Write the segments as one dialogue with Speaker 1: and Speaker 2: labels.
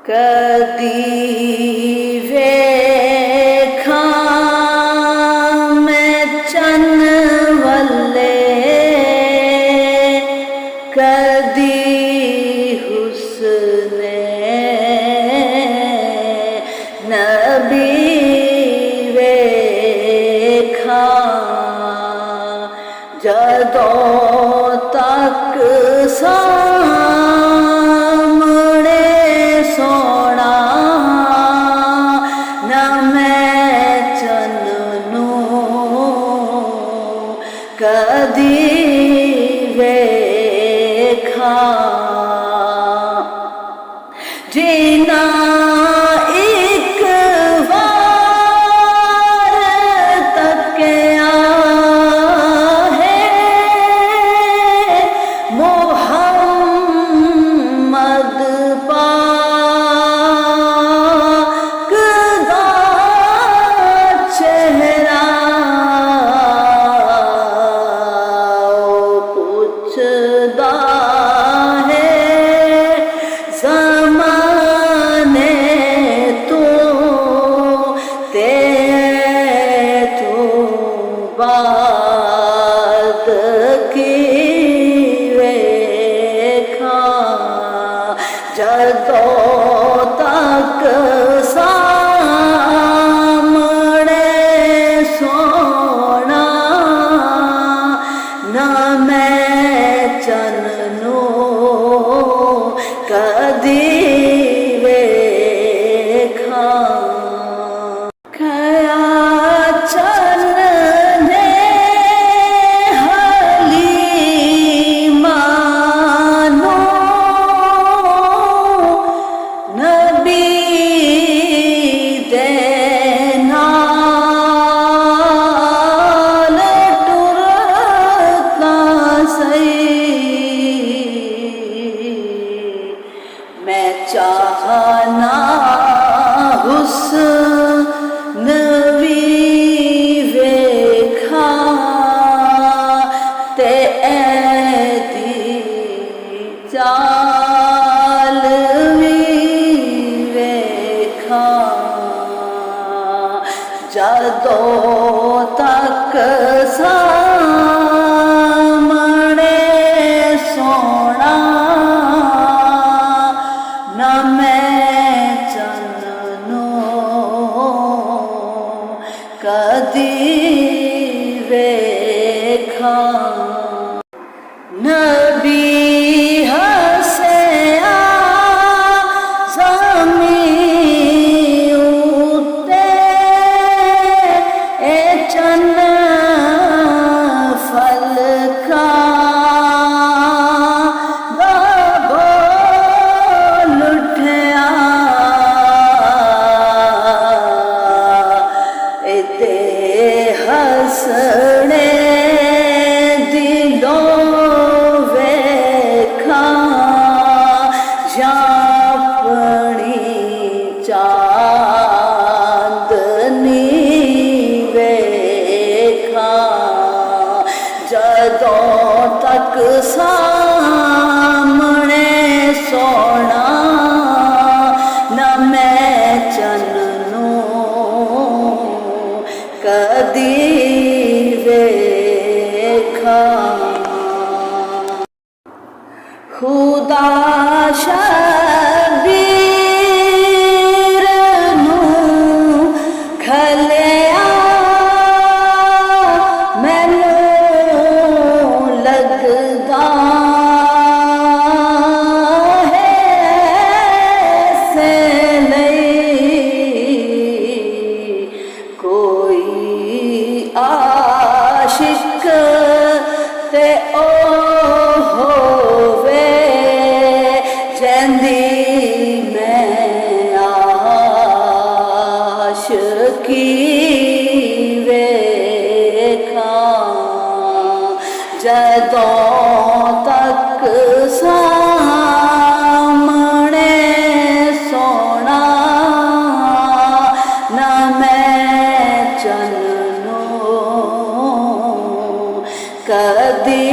Speaker 1: ਕਦੀ ਵੇਖਾਂ ਮੈਂ ਚੰਨ ਵੱਲੇ, ਕਦੀ ਹੁਸਨੇ ਨਬੀ ਵੇਖਾਂ, ਜਦੋਂ ਤੱਕ ਸਾਹਮਣੇ ਸੋਹਣਾ ਨਾ ਮੈਂ ਚੰਨ ਨੂੰ ਕਦੀ ਵੇਖਾਂ। ਜੀਨਾ ਇੱਕ ਵਾਰ ਤੱਕਿਆ ਹੈ ਮੁਹੰਮਦ ਪਾਕ ਦਾ ਚਿਹਰਾ, ਉਹ ਪੁੱਛਦਾ ਬਾਤ ਕੀ ਵੇਖਾਂ, ਜਦੋਂ ਤੱਕ ਸਾਹਮਣੇ ਸੋਹਣਾ ਨਾ ਮੈਂ ਚੰਨ ਨੂੰ ਕਦੀ ਵੇਖਾਂ। मैं चाहना हुस्न भी वेखा ते ऐदी चाल भी वेखा, जदों तक सामने सोहना ना मैं चंन नूं कदी वेखा। नबी हसिया ज़मीं उत्ते ए चंन फलका हसने दिलों वेखा, जापनी चांदनी वेखा, जदों तक सामने सोहना ना मैं चंन कदी वेखा। खुदा शबीर नूं खलिया मैनूं लगदा है से आशिक ते ओ होवे जंदी मैं आशिकी वेखा, जदों तक सामने सोहना ना मैं चंन कदी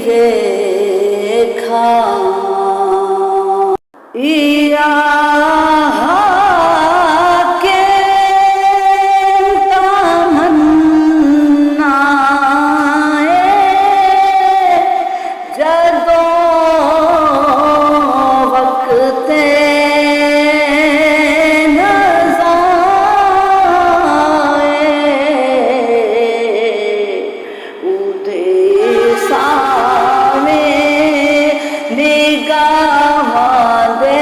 Speaker 1: वेखा। या जावांदे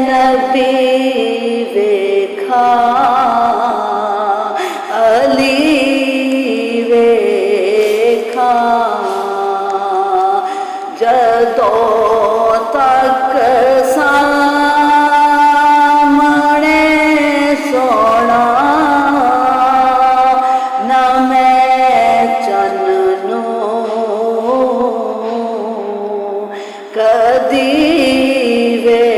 Speaker 1: नबी वेखा अली वेखा जदों तक सामने सोना न मैं चन्नू कदी वे